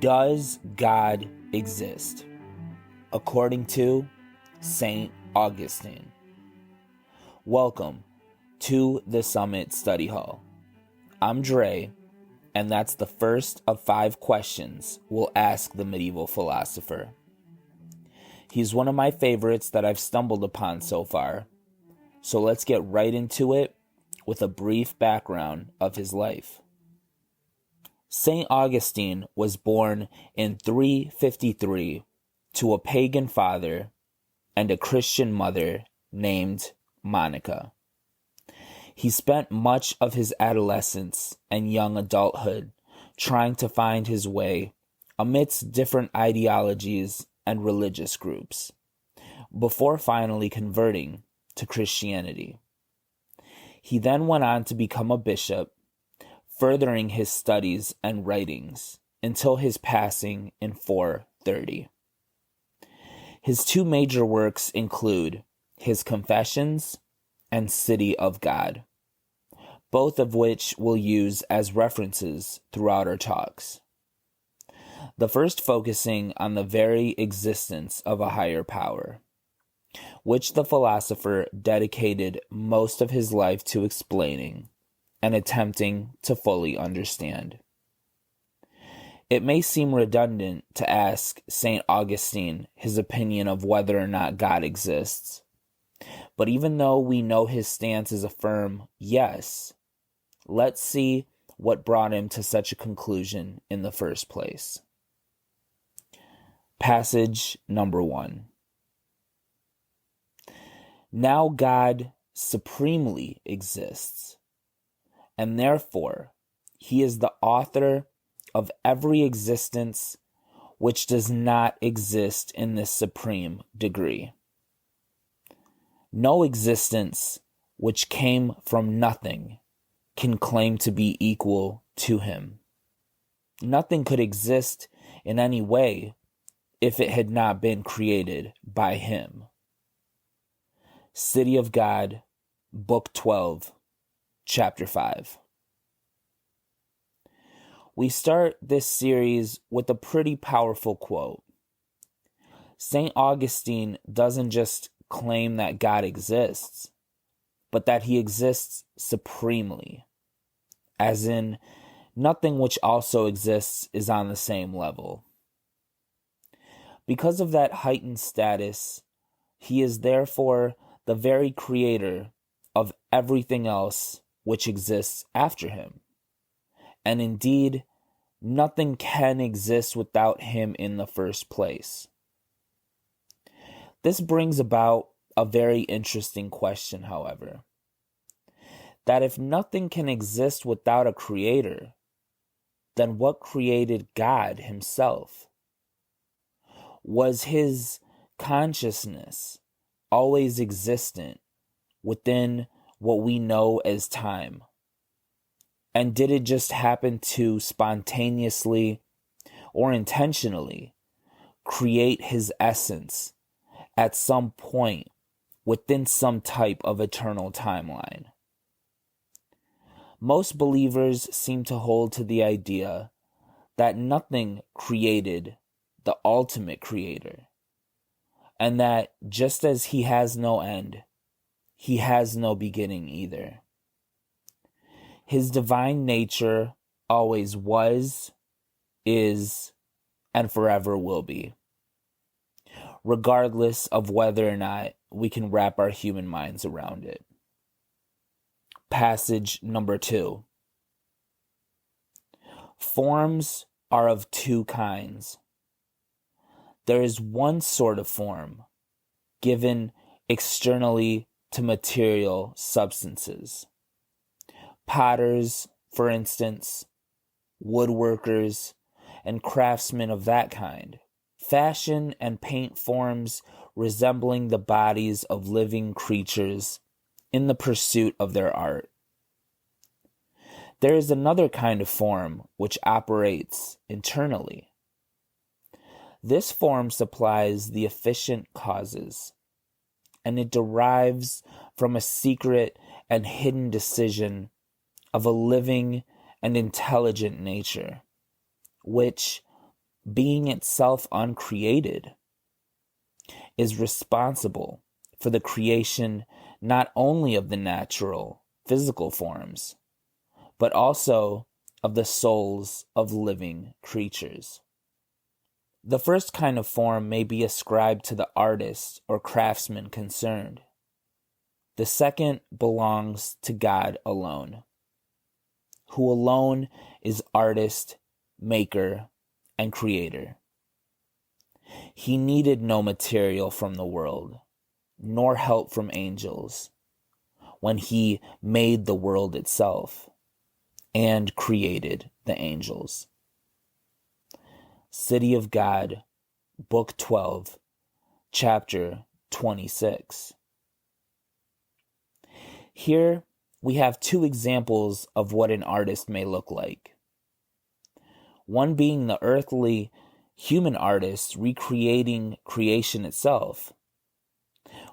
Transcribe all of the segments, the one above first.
Does God exist? According to St. Augustine. Welcome to the Summit Study Hall. I'm Dre, and that's the first of 5 questions we'll ask the medieval philosopher. He's one of my favorites that I've stumbled upon so far, so let's get right into it with a brief background of his life. St. Augustine was born in 353 to a pagan father and a Christian mother named Monica. He spent much of his adolescence and young adulthood trying to find his way amidst different ideologies and religious groups, before finally converting to Christianity. He then went on to become a bishop, furthering his studies and writings until his passing in 430. His 2 major works include his Confessions and City of God, both of which we'll use as references throughout our talks. The first focusing on the very existence of a higher power, which the philosopher dedicated most of his life to explaining and attempting to fully understand. It may seem redundant to ask St. Augustine his opinion of whether or not God exists, but even though we know his stance is a firm yes, let's see what brought him to such a conclusion in the first place. Passage number 1. Now God supremely exists, and therefore he is the author of every existence which does not exist in this supreme degree. No existence which came from nothing can claim to be equal to him. Nothing could exist in any way if it had not been created by him. City of God, Book 12, Chapter 5. We start this series with a pretty powerful quote. St. Augustine doesn't just claim that God exists, but that he exists supremely, as in nothing which also exists is on the same level. Because of that heightened status, he is therefore the very creator of everything else which exists after him. And indeed, nothing can exist without him in the first place. This brings about a very interesting question, however. That if nothing can exist without a creator, then what created God himself? Was his consciousness always existent within what we know as time? And did it just happen to spontaneously or intentionally create his essence at some point within some type of eternal timeline? Most believers seem to hold to the idea that nothing created the ultimate creator, and that just as he has no end, he has no beginning either. His divine nature always was, is, and forever will be, regardless of whether or not we can wrap our human minds around it. Passage number 2. Forms are of 2 kinds. There is one sort of form given externally to material substances. Potters, for instance, woodworkers, and craftsmen of that kind fashion and paint forms resembling the bodies of living creatures in the pursuit of their art. There is another kind of form which operates internally. This form supplies the efficient causes, and it derives from a secret and hidden decision of a living and intelligent nature, which, being itself uncreated, is responsible for the creation not only of the natural, physical forms, but also of the souls of living creatures. The first kind of form may be ascribed to the artist or craftsman concerned. The second belongs to God alone, who alone is artist, maker, and creator. He needed no material from the world, nor help from angels, when he made the world itself and created the angels. City of God, Book 12, Chapter 26. Here we have two examples of what an artist may look like. One being the earthly human artist recreating creation itself,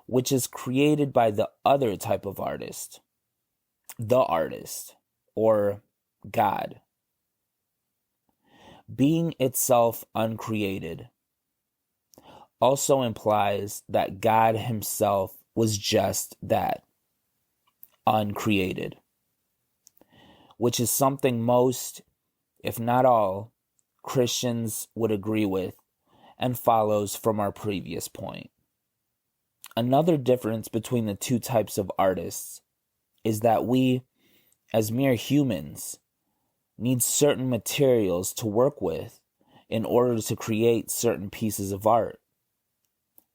which is created by the other type of artist, the artist, or God. Being itself uncreated also implies that God himself was just that, uncreated, which is something most, if not all, Christians would agree with and follows from our previous point. Another difference between the two types of artists is that we, as mere humans, need certain materials to work with in order to create certain pieces of art.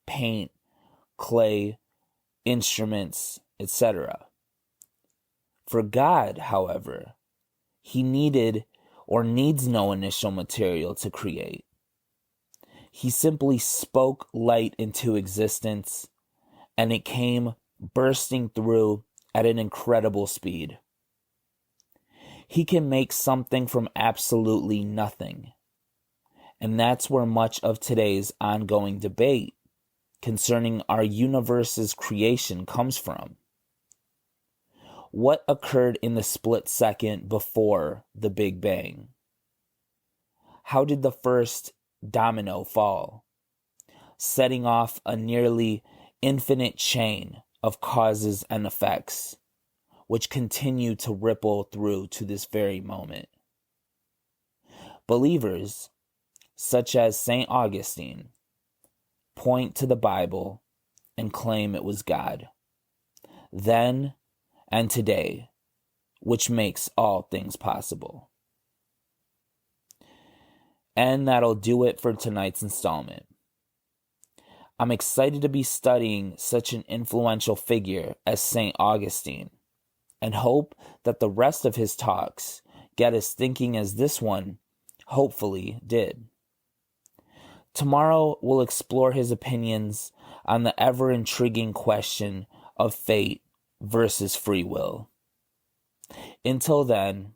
Paint, clay, instruments, etc. For God, however, he needed or needs no initial material to create. He simply spoke light into existence, and it came bursting through at an incredible speed. He can make something from absolutely nothing. And that's where much of today's ongoing debate concerning our universe's creation comes from. What occurred in the split second before the Big Bang? How did the first domino fall, setting off a nearly infinite chain of causes and effects, which continue to ripple through to this very moment? Believers, such as St. Augustine, point to the Bible and claim it was God, then and today, which makes all things possible. And that'll do it for tonight's installment. I'm excited to be studying such an influential figure as St. Augustine, and hope that the rest of his talks get us thinking as this one hopefully did. Tomorrow we'll explore his opinions on the ever-intriguing question of fate versus free will. Until then,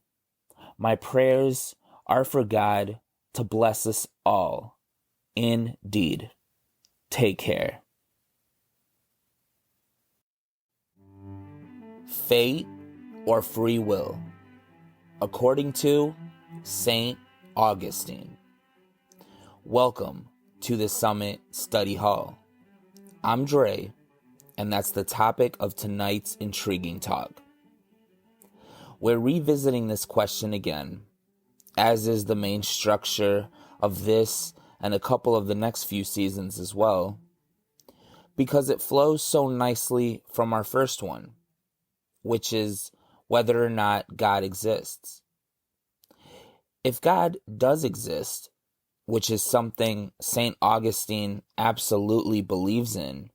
my prayers are for God to bless us all. Indeed. Take care. Fate or free will, according to St. Augustine. Welcome to the Summit Study Hall. I'm Dre, and that's the topic of tonight's intriguing talk. We're revisiting this question again, as is the main structure of this and a couple of the next few seasons as well, because it flows so nicely from our first one, which is whether or not God exists. If God does exist, which is something St. Augustine absolutely believes in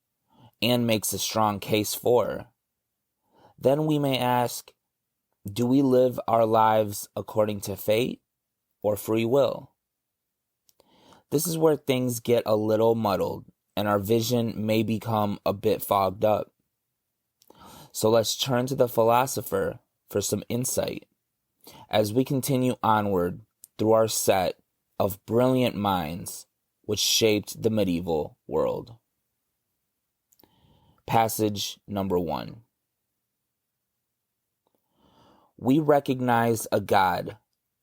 and makes a strong case for, then we may ask, do we live our lives according to fate or free will? This is where things get a little muddled and our vision may become a bit fogged up. So let's turn to the philosopher for some insight as we continue onward through our set of brilliant minds which shaped the medieval world. Passage number 1. We recognize a God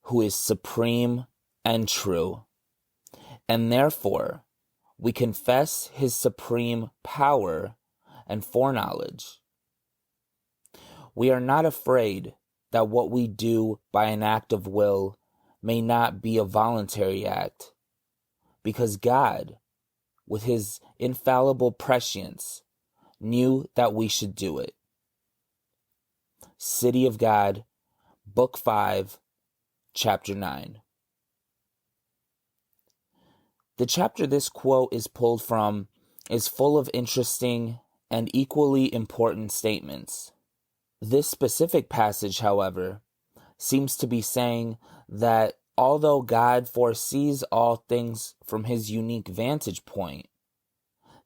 who is supreme and true, And therefore, we confess his supreme power and foreknowledge. We are not afraid that what we do by an act of will may not be a voluntary act, because God, with his infallible prescience, knew that we should do it. City of God, Book 5, Chapter 9. The chapter this quote is pulled from is full of interesting and equally important statements. This specific passage, however, seems to be saying that although God foresees all things from his unique vantage point,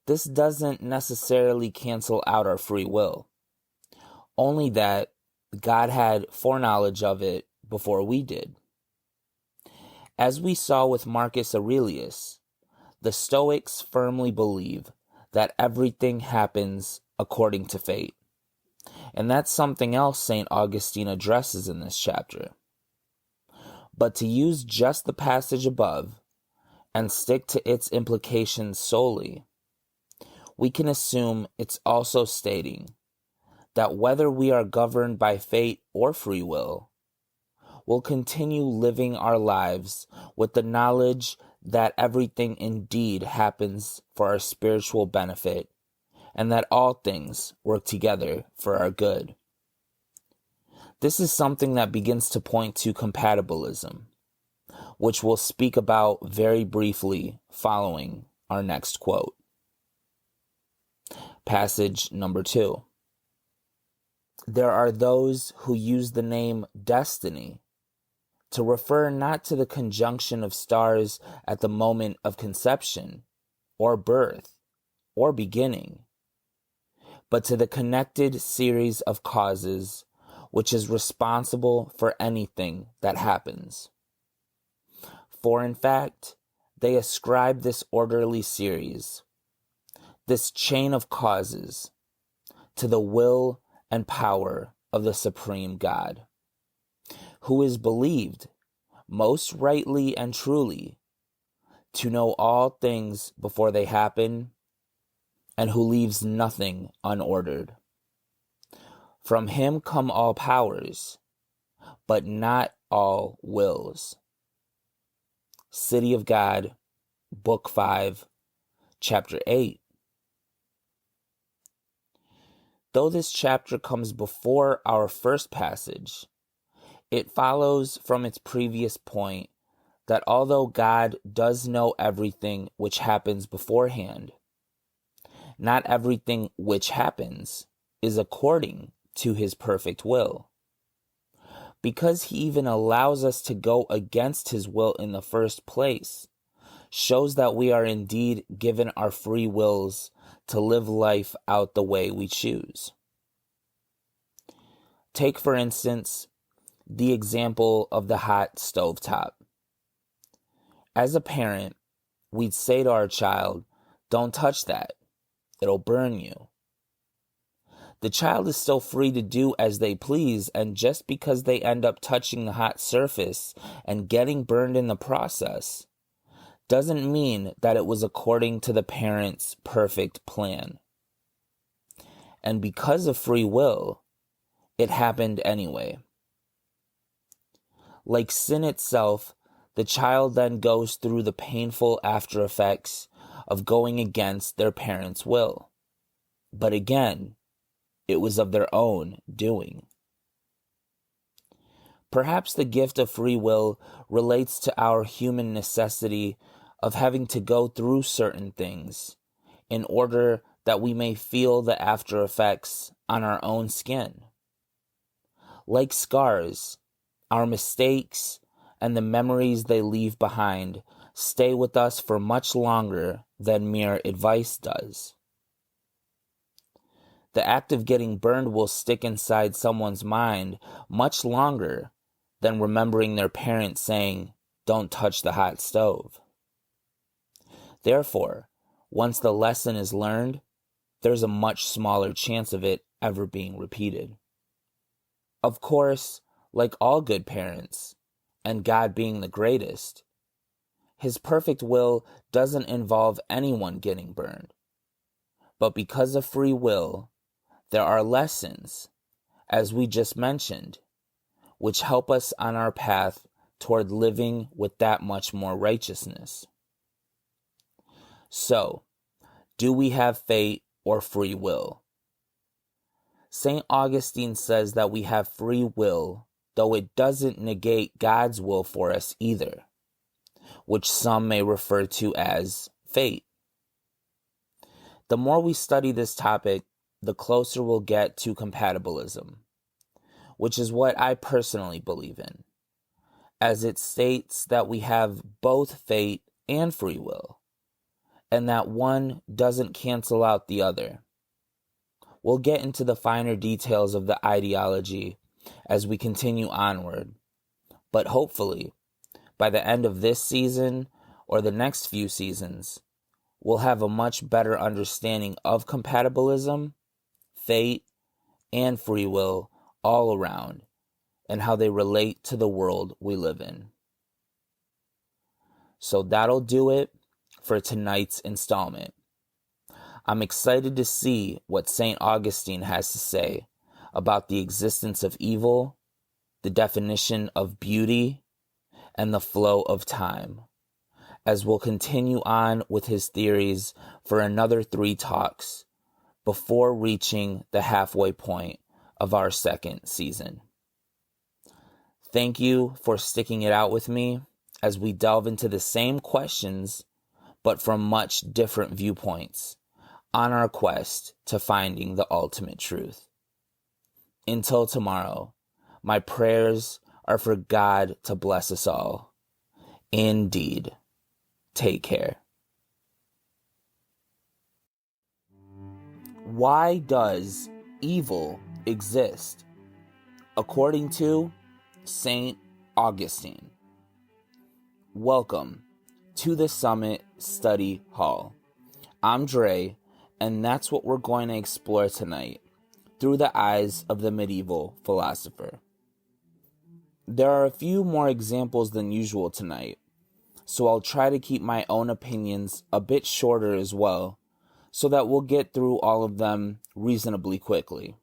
this doesn't necessarily cancel out our free will, only that God had foreknowledge of it before we did. As we saw with Marcus Aurelius, the Stoics firmly believe that everything happens according to fate. And that's something else St. Augustine addresses in this chapter. But to use just the passage above and stick to its implications solely, we can assume it's also stating that whether we are governed by fate or free will, we'll continue living our lives with the knowledge that everything indeed happens for our spiritual benefit and that all things work together for our good. This is something that begins to point to compatibilism, which we'll speak about very briefly following our next quote. Passage number 2. There are those who use the name destiny to refer not to the conjunction of stars at the moment of conception, or birth, or beginning, but to the connected series of causes which is responsible for anything that happens. For in fact, they ascribe this orderly series, this chain of causes, to the will and power of the Supreme God, who is believed, most rightly and truly, to know all things before they happen, and who leaves nothing unordered. From him come all powers, but not all wills. City of God, Book 5, Chapter 8. Though this chapter comes before our first passage, it follows from its previous point that although God does know everything which happens beforehand, not everything which happens is according to his perfect will. Because he even allows us to go against his will in the first place, shows that we are indeed given our free wills to live life out the way we choose. Take, for instance, the example of the hot stovetop. As a parent, we'd say to our child, "Don't touch that. It'll burn you." The child is still free to do as they please, and just because they end up touching the hot surface and getting burned in the process, doesn't mean that it was according to the parent's perfect plan. And because of free will, it happened anyway. Like sin itself, the child then goes through the painful after effects of going against their parents' will. But again, it was of their own doing. Perhaps the gift of free will relates to our human necessity of having to go through certain things in order that we may feel the after effects on our own skin. Like scars, our mistakes and the memories they leave behind stay with us for much longer than mere advice does. The act of getting burned will stick inside someone's mind much longer than remembering their parents saying, "Don't touch the hot stove." Therefore, once the lesson is learned, there's a much smaller chance of it ever being repeated. Of course, like all good parents, and God being the greatest, His perfect will doesn't involve anyone getting burned. But because of free will, there are lessons, as we just mentioned, which help us on our path toward living with that much more righteousness. So, do we have fate or free will? St. Augustine says that we have free will, though it doesn't negate God's will for us either, which some may refer to as fate. The more we study this topic, the closer we'll get to compatibilism, which is what I personally believe in, as it states that we have both fate and free will, and that one doesn't cancel out the other. We'll get into the finer details of the ideology as we continue onward, but hopefully, by the end of this season or the next few seasons, we'll have a much better understanding of compatibilism, fate, and free will all around, and how they relate to the world we live in. So that'll do it for tonight's installment. I'm excited to see what St. Augustine has to say about the existence of evil, the definition of beauty, and the flow of time, as we'll continue on with his theories for another 3 talks before reaching the halfway point of our second season. Thank you for sticking it out with me as we delve into the same questions, but from much different viewpoints, on our quest to finding the ultimate truth. Until tomorrow, my prayers are for God to bless us all. Indeed. Take care. Why does evil exist? According to St. Augustine. Welcome to the Summit Study Hall. I'm Dre, and that's what we're going to explore tonight through the eyes of the medieval philosopher. There are a few more examples than usual tonight, so I'll try to keep my own opinions a bit shorter as well, so that we'll get through all of them reasonably quickly.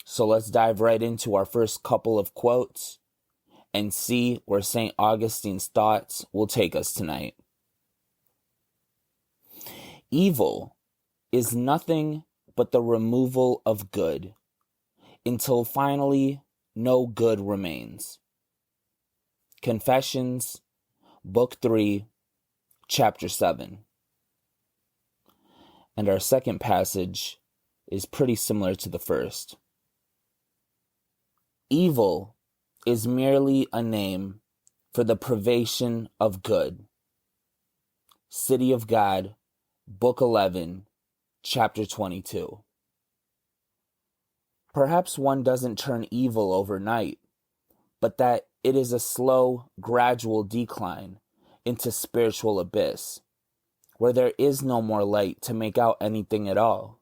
So let's dive right into our first couple of quotes and see where St. Augustine's thoughts will take us tonight. Evil is nothing but the removal of good, until finally no good remains. Confessions, Book 3, Chapter 7. And our second passage is pretty similar to the first. Evil is merely a name for the privation of good. City of God, Book 11, Chapter 22. Perhaps one doesn't turn evil overnight, but that it is a slow, gradual decline into spiritual abyss, where there is no more light to make out anything at all.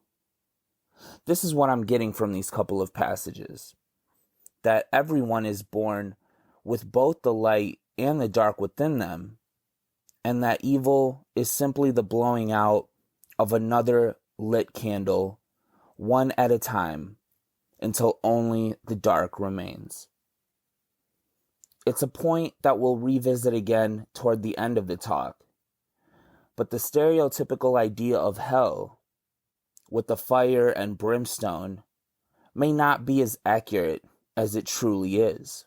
This is what I'm getting from these couple of passages, that everyone is born with both the light and the dark within them, and that evil is simply the blowing out of another lit candle, one at a time, until only the dark remains. It's a point that we'll revisit again toward the end of the talk, but the stereotypical idea of hell, with the fire and brimstone, may not be as accurate as it truly is.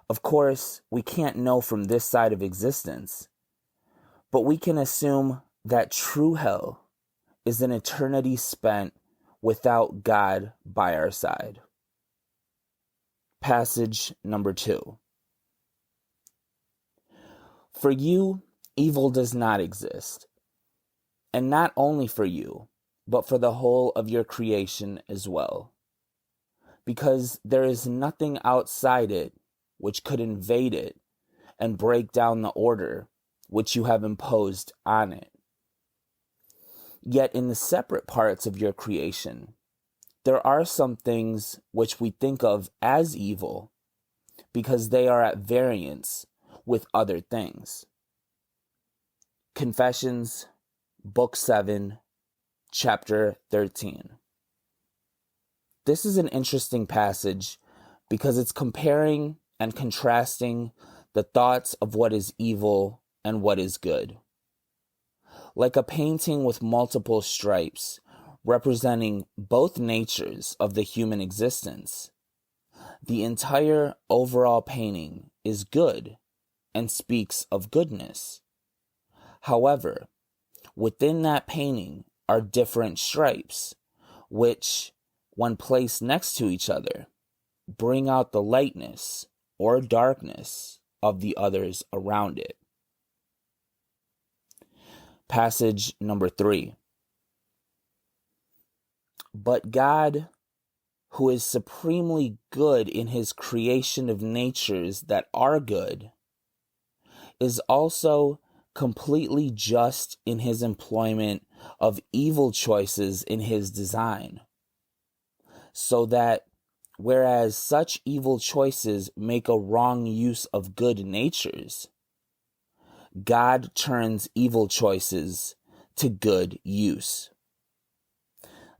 Of course, we can't know from this side of existence, but we can assume that true hell is an eternity spent without God by our side. Passage number 2. For you, evil does not exist. And not only for you, but for the whole of your creation as well. Because there is nothing outside it which could invade it and break down the order which you have imposed on it. Yet in the separate parts of your creation, there are some things which we think of as evil because they are at variance with other things. Confessions, Book 7, Chapter 13. This is an interesting passage because it's comparing and contrasting the thoughts of what is evil and what is good. Like a painting with multiple stripes representing both natures of the human existence, the entire overall painting is good and speaks of goodness. However, within that painting are different stripes, which, when placed next to each other, bring out the lightness or darkness of the others around it. Passage number 3. But God, who is supremely good in his creation of natures that are good, is also completely just in his employment of evil choices in his design, so that whereas such evil choices make a wrong use of good natures, God turns evil choices to good use.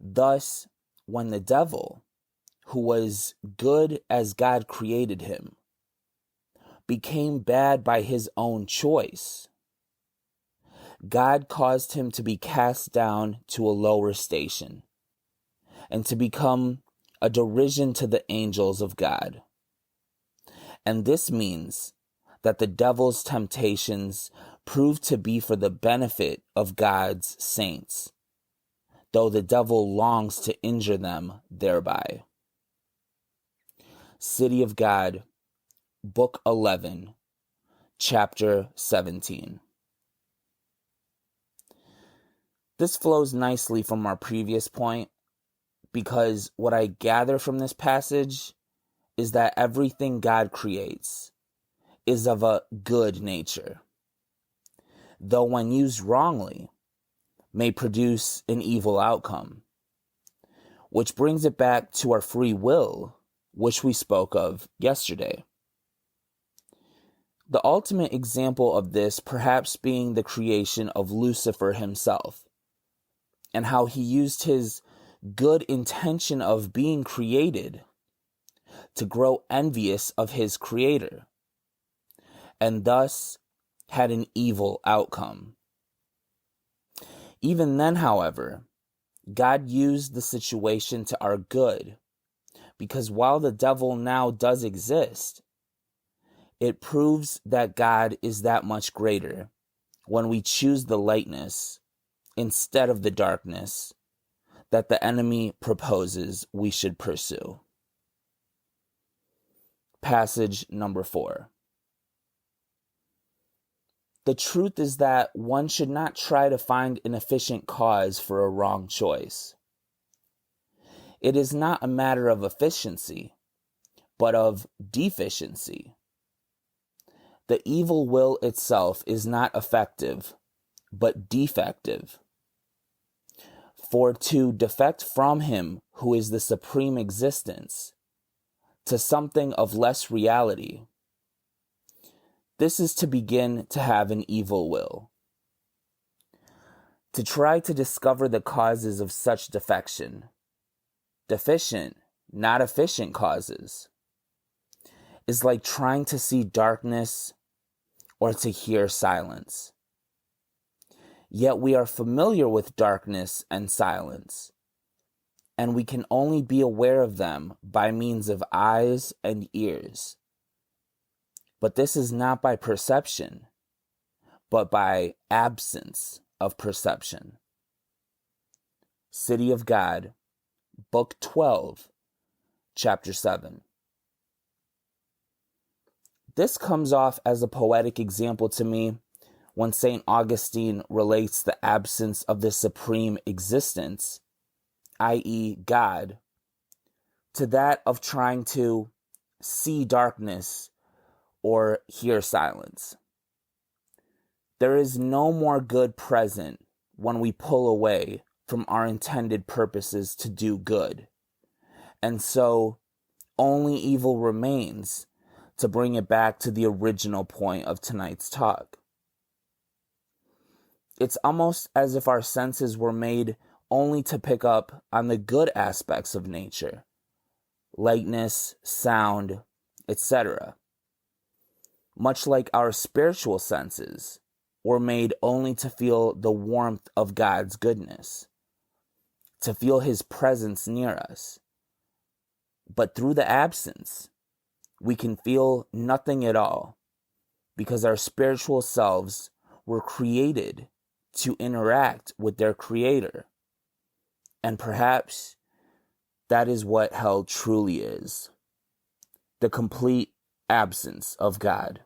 Thus, when the devil, who was good as God created him, became bad by his own choice, God caused him to be cast down to a lower station and to become a derision to the angels of God. And this means that the devil's temptations prove to be for the benefit of God's saints, though the devil longs to injure them thereby. City of God, Book 11, Chapter 17. This flows nicely from our previous point, because what I gather from this passage is that everything God creates is of a good nature, though when used wrongly, may produce an evil outcome, which brings it back to our free will, which we spoke of yesterday. The ultimate example of this perhaps being the creation of Lucifer himself, and how he used his good intention of being created to grow envious of his creator, and thus had an evil outcome. Even then, however, God used the situation to our good, because while the devil now does exist, it proves that God is that much greater when we choose the lightness instead of the darkness that the enemy proposes we should pursue. Passage number 4. The truth is that one should not try to find an efficient cause for a wrong choice. It is not a matter of efficiency, but of deficiency. The evil will itself is not effective, but defective. For to defect from him who is the supreme existence to something of less reality, this is to begin to have an evil will. To try to discover the causes of such defection, deficient, not efficient causes, is like trying to see darkness or to hear silence. Yet we are familiar with darkness and silence, and we can only be aware of them by means of eyes and ears. But this is not by perception, but by absence of perception. City of God, Book 12, Chapter 7. This comes off as a poetic example to me when St. Augustine relates the absence of the supreme existence, i.e. God, to that of trying to see darkness or hear silence. There is no more good present when we pull away from our intended purposes to do good, and so only evil remains to bring it back to the original point of tonight's talk. It's almost as if our senses were made only to pick up on the good aspects of nature, lightness, sound, etc. Much like our spiritual senses were made only to feel the warmth of God's goodness, to feel His presence near us. But through the absence, we can feel nothing at all, because our spiritual selves were created to interact with their Creator. And perhaps that is what hell truly is: the complete absence of God.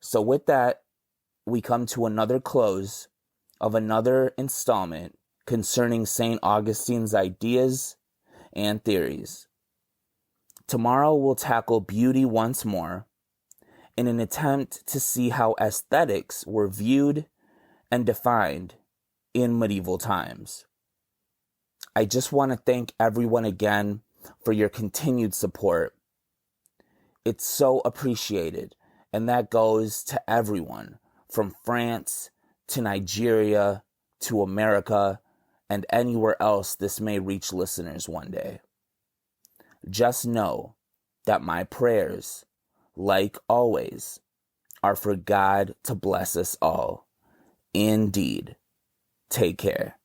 So with that, we come to another close of another installment concerning St. Augustine's ideas and theories. Tomorrow we'll tackle beauty once more in an attempt to see how aesthetics were viewed and defined in medieval times. I just want to thank everyone again for your continued support. It's so appreciated, and that goes to everyone from France to Nigeria to America and anywhere else this may reach listeners one day. Just know that my prayers, like always, are for God to bless us all. Indeed. Take care.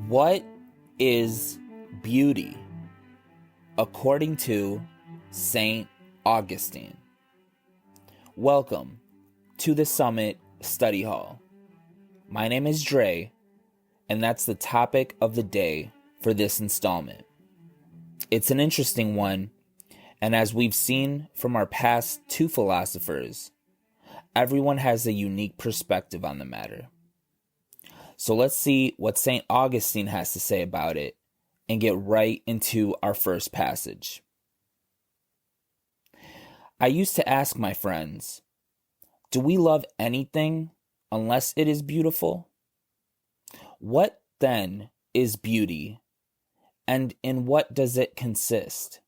What is beauty, according to St. Augustine? Welcome to the Summit Study Hall. My name is Dre, and that's the topic of the day for this installment. It's an interesting one, and as we've seen from our past two philosophers, everyone has a unique perspective on the matter. So let's see what St. Augustine has to say about it and get right into our first passage. I used to ask my friends, do we love anything unless it is beautiful? What then is beauty, and in what does it consist?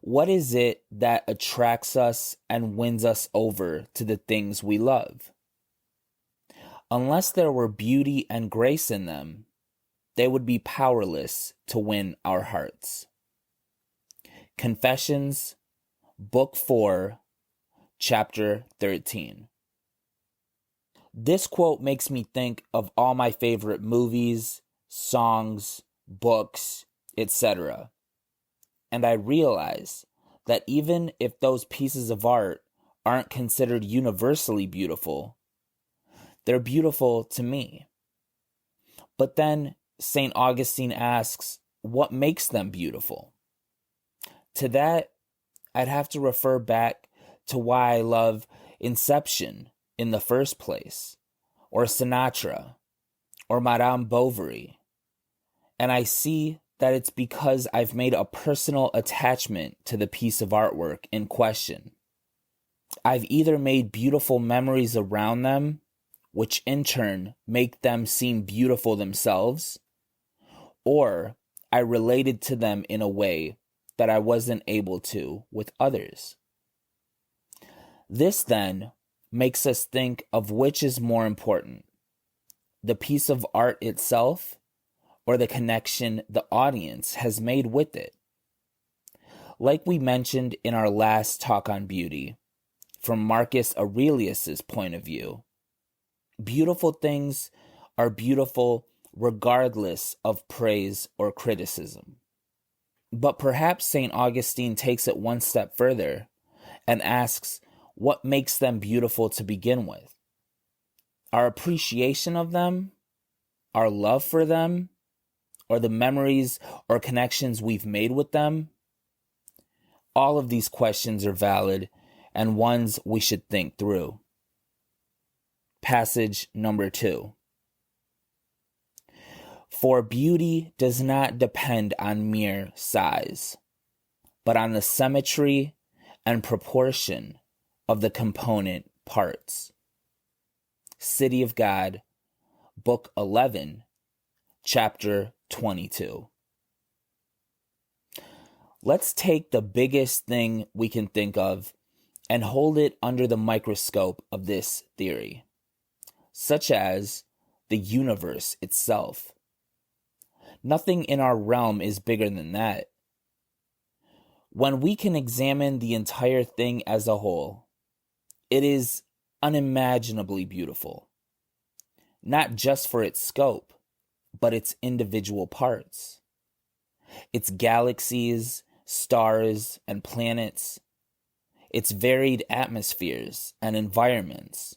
What is it that attracts us and wins us over to the things we love? Unless there were beauty and grace in them, they would be powerless to win our hearts. Confessions, Book 4, Chapter 13. This quote makes me think of all my favorite movies, songs, books, etc. And I realize that even if those pieces of art aren't considered universally beautiful, they're beautiful to me. But then St. Augustine asks, what makes them beautiful? To that, I'd have to refer back to why I love Inception in the first place, or Sinatra, or Madame Bovary. And I see that it's because I've made a personal attachment to the piece of artwork in question. I've either made beautiful memories around them, which in turn make them seem beautiful themselves, or I related to them in a way that I wasn't able to with others. This then makes us think of which is more important, the piece of art itself or the connection the audience has made with it. Like we mentioned in our last talk on beauty, from Marcus Aurelius's point of view, beautiful things are beautiful regardless of praise or criticism. But perhaps St. Augustine takes it one step further and asks what makes them beautiful to begin with. Our appreciation of them, our love for them, or the memories or connections we've made with them? All of these questions are valid and ones we should think through. Passage number 2. For beauty does not depend on mere size, but on the symmetry and proportion of the component parts. City of God, Book 11, Chapter 22. Let's take the biggest thing we can think of and hold it under the microscope of this theory, such as the universe itself. Nothing in our realm is bigger than that. When we can examine the entire thing as a whole, it is unimaginably beautiful, not just for its scope, but its individual parts, its galaxies, stars, and planets, its varied atmospheres and environments.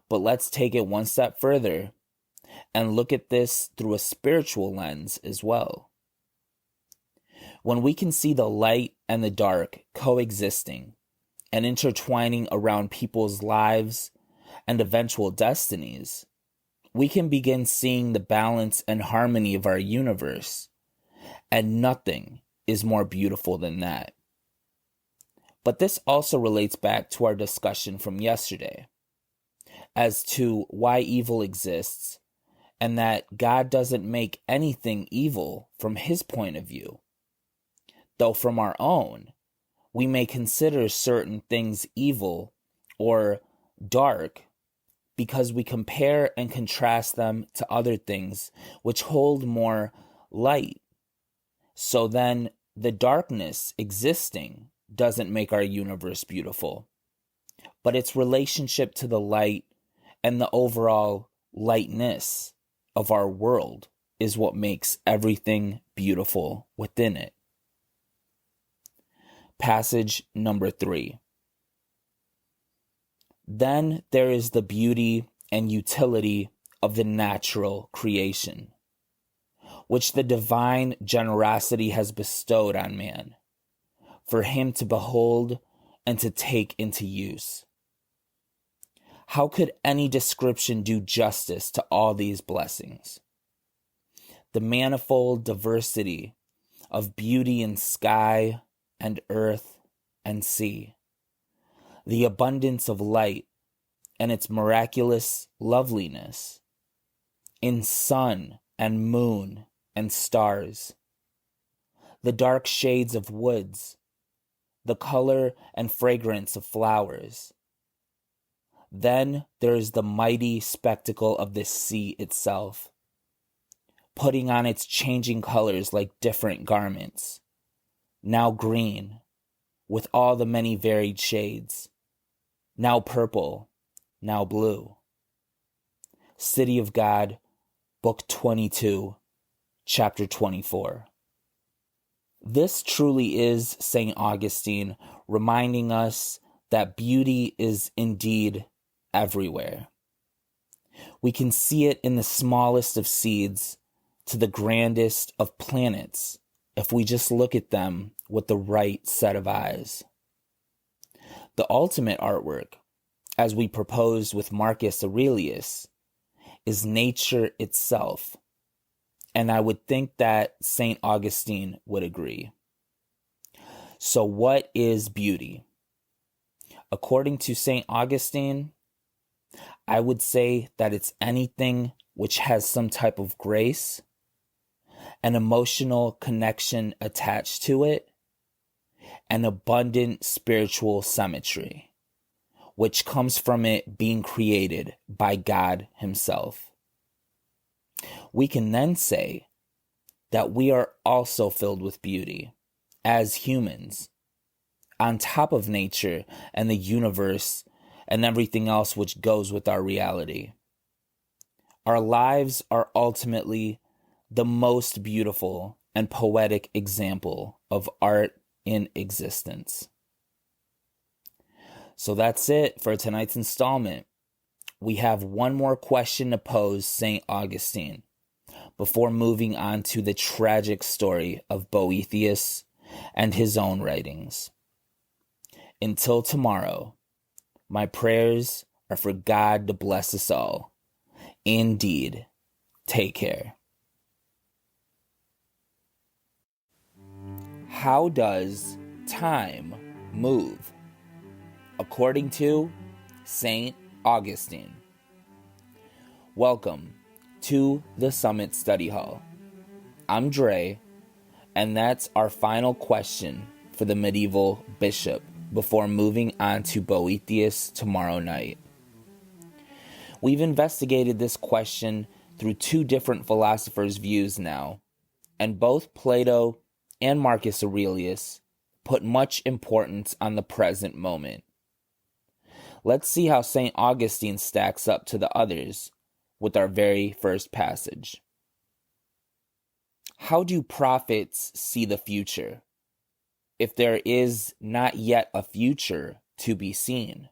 But let's take it one step further and look at this through a spiritual lens as well. When we can see the light and the dark coexisting and intertwining around people's lives and eventual destinies, we can begin seeing the balance and harmony of our universe, and nothing is more beautiful than that. But this also relates back to our discussion from yesterday as to why evil exists and that God doesn't make anything evil from his point of view. Though from our own, we may consider certain things evil or dark because we compare and contrast them to other things which hold more light. So then the darkness existing doesn't make our universe beautiful, but its relationship to the light and the overall lightness of our world is what makes everything beautiful within it. Passage number 3. Then there is the beauty and utility of the natural creation, which the divine generosity has bestowed on man, for him to behold and to take into use. How could any description do justice to all these blessings? The manifold diversity of beauty in sky and earth and sea, the abundance of light and its miraculous loveliness in sun and moon and stars, the dark shades of woods, the color and fragrance of flowers. Then there is the mighty spectacle of the sea itself, putting on its changing colors like different garments, now green, with all the many varied shades, now purple, now blue. City of God, Book 22, Chapter 24. This truly is St. Augustine reminding us that beauty is indeed everywhere. We can see it in the smallest of seeds to the grandest of planets if we just look at them with the right set of eyes. The ultimate artwork, as we proposed with Marcus Aurelius, is nature itself, and I would think that St. Augustine would agree. So what is beauty? According to St. Augustine, I would say that it's anything which has some type of grace, an emotional connection attached to it, and abundant spiritual symmetry, which comes from it being created by God himself. We can then say that we are also filled with beauty as humans, on top of nature and the universe and everything else which goes with our reality. Our lives are ultimately the most beautiful and poetic example of art in existence. So that's it for tonight's installment. We have one more question to pose St. Augustine before moving on to the tragic story of Boethius and his own writings. Until tomorrow, my prayers are for God to bless us all. Indeed, take care. How does time move? According to St. Augustine. Welcome to the Summit Study Hall. I'm Dre, And that's our final question for the medieval bishop before moving on to Boethius tomorrow night. We've investigated this question through two different philosophers' views now, and both Plato and Marcus Aurelius put much importance on the present moment. Let's see how St. Augustine stacks up to the others with our very first passage. How do prophets see the future, if there is not yet a future to be seen?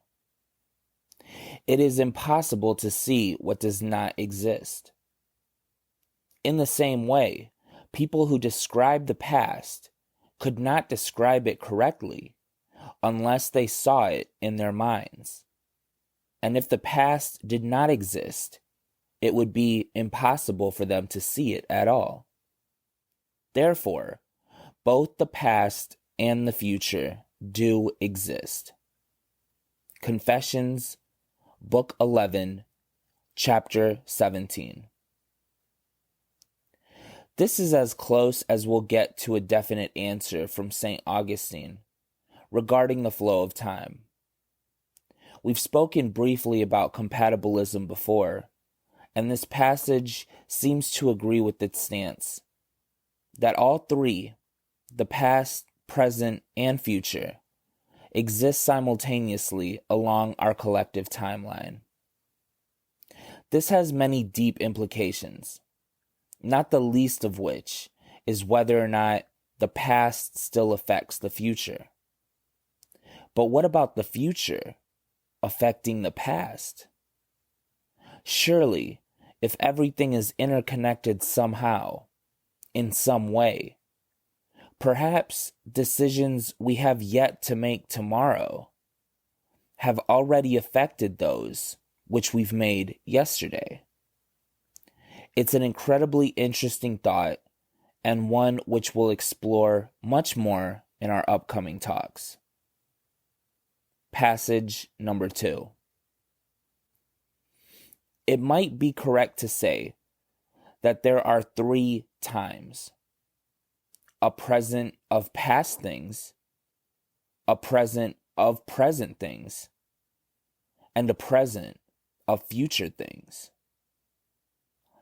It is impossible to see what does not exist. In the same way, people who describe the past could not describe it correctly unless they saw it in their minds. And if the past did not exist, it would be impossible for them to see it at all. Therefore, both the past and the future do exist. Confessions, Book 11, Chapter 17. This is as close as we'll get to a definite answer from St. Augustine regarding the flow of time. We've spoken briefly about compatibilism before, and this passage seems to agree with its stance, that all three, the past, present, and future, exist simultaneously along our collective timeline. This has many deep implications, not the least of which is whether or not the past still affects the future. But what about the future affecting the past? Surely, if everything is interconnected somehow, in some way, perhaps decisions we have yet to make tomorrow have already affected those which we've made yesterday. It's an incredibly interesting thought, and one which we'll explore much more in our upcoming talks. Passage number 2. It might be correct to say that there are 3 times: a present of past things, a present of present things, and a present of future things.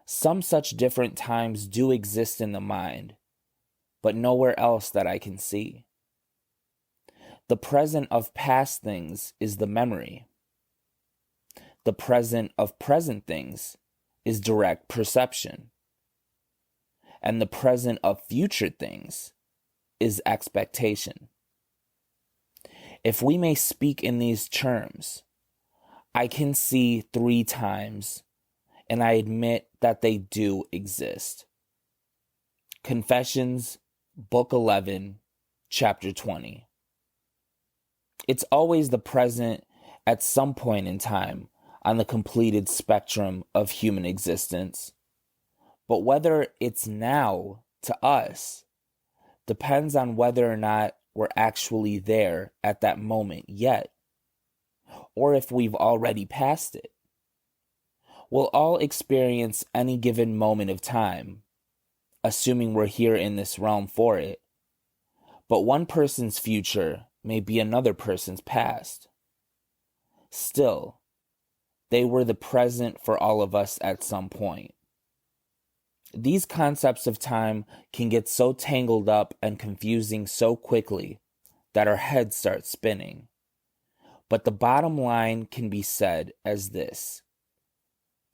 Some such different times do exist in the mind, but nowhere else that I can see. The present of past things is the memory. The present of present things is direct perception. And the present of future things is expectation. If we may speak in these terms, I can see 3 times, and I admit that they do exist. Confessions, Book 11, Chapter 20. It's always the present at some point in time on the completed spectrum of human existence. But whether it's now to us depends on whether or not we're actually there at that moment yet, or if we've already passed it. We'll all experience any given moment of time, assuming we're here in this realm for it, but one person's future may be another person's past. Still, they were the present for all of us at some point. These concepts of time can get so tangled up and confusing so quickly that our heads start spinning. But the bottom line can be said as this: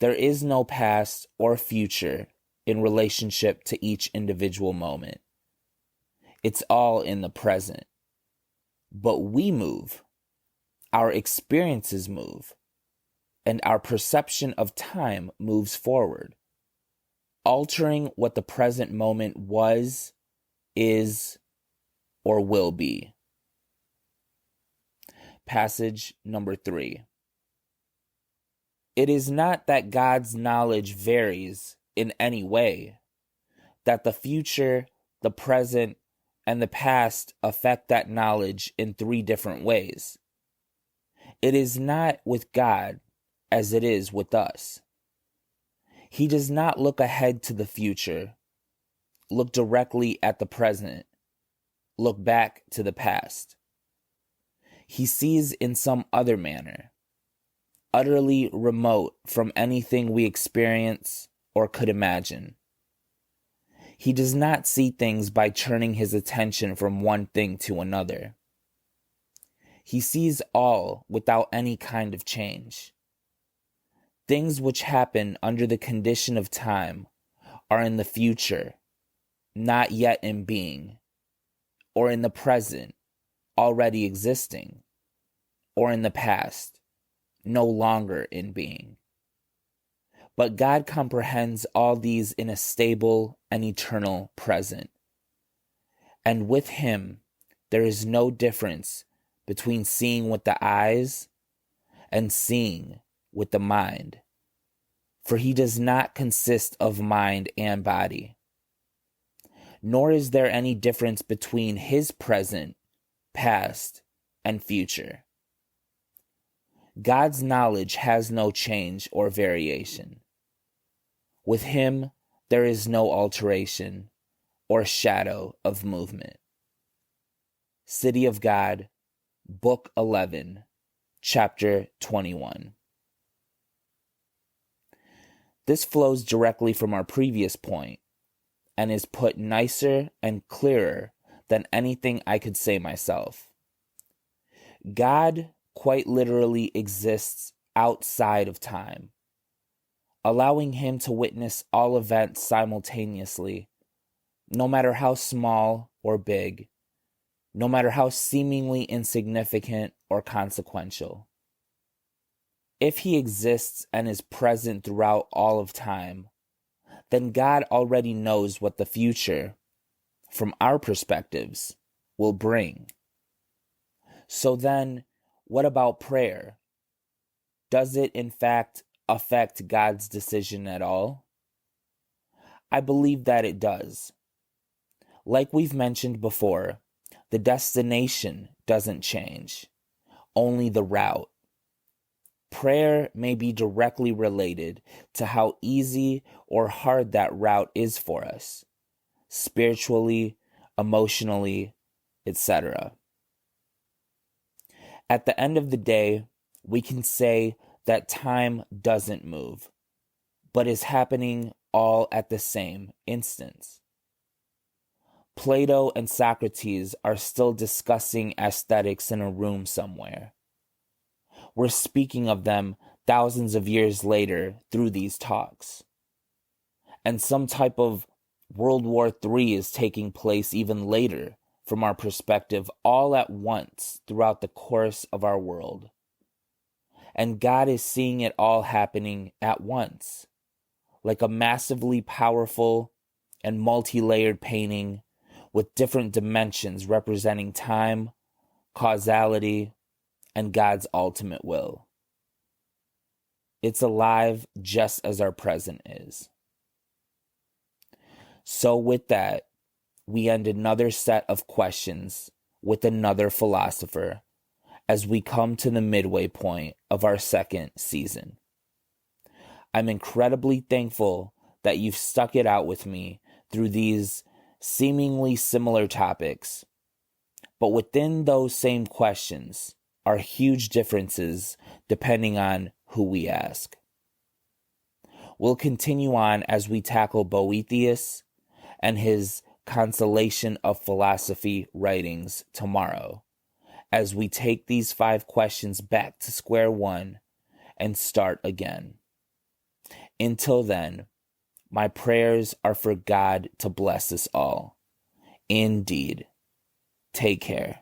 there is no past or future in relationship to each individual moment. It's all in the present. But we move, our experiences move, and our perception of time moves forward, altering what the present moment was, is, or will be. Passage number 3. It is not that God's knowledge varies in any way, that the future, the present, and the past affect that knowledge in 3 different ways. It is not with God as it is with us. He does not look ahead to the future, look directly at the present, look back to the past. He sees in some other manner, utterly remote from anything we experience or could imagine. He does not see things by turning his attention from one thing to another. He sees all without any kind of change. Things which happen under the condition of time are in the future, not yet in being, or in the present, already existing, or in the past, no longer in being. But God comprehends all these in a stable and eternal present. And with him, there is no difference between seeing with the eyes and seeing with the mind. For he does not consist of mind and body. Nor is there any difference between his present, past, and future. God's knowledge has no change or variation. With him, there is no alteration or shadow of movement. City of God, Book 11, Chapter 21. This flows directly from our previous point and is put nicer and clearer than anything I could say myself. God quite literally exists outside of time, allowing him to witness all events simultaneously, no matter how small or big, no matter how seemingly insignificant or consequential. If he exists and is present throughout all of time, then God already knows what the future, from our perspectives, will bring. So then, what about prayer? Does it, in fact, affect God's decision at all? I believe that it does. Like we've mentioned before, the destination doesn't change, only the route. Prayer may be directly related to how easy or hard that route is for us, spiritually, emotionally, etc. At the end of the day, we can say that time doesn't move, but is happening all at the same instance. Plato and Socrates are still discussing aesthetics in a room somewhere. We're speaking of them thousands of years later through these talks. And some type of World War III is taking place even later from our perspective, all at once throughout the course of our world. And God is seeing it all happening at once, like a massively powerful and multi-layered painting with different dimensions representing time, causality, and God's ultimate will. It's alive just as our present is. So with that, we end another set of questions with another philosopher as we come to the midway point of our second season. I'm incredibly thankful that you've stuck it out with me through these seemingly similar topics, but within those same questions are huge differences depending on who we ask. We'll continue on as we tackle Boethius and his Consolation of Philosophy writings tomorrow, as we take these 5 questions back to square one and start again. Until then, my prayers are for God to bless us all. Indeed. Take care.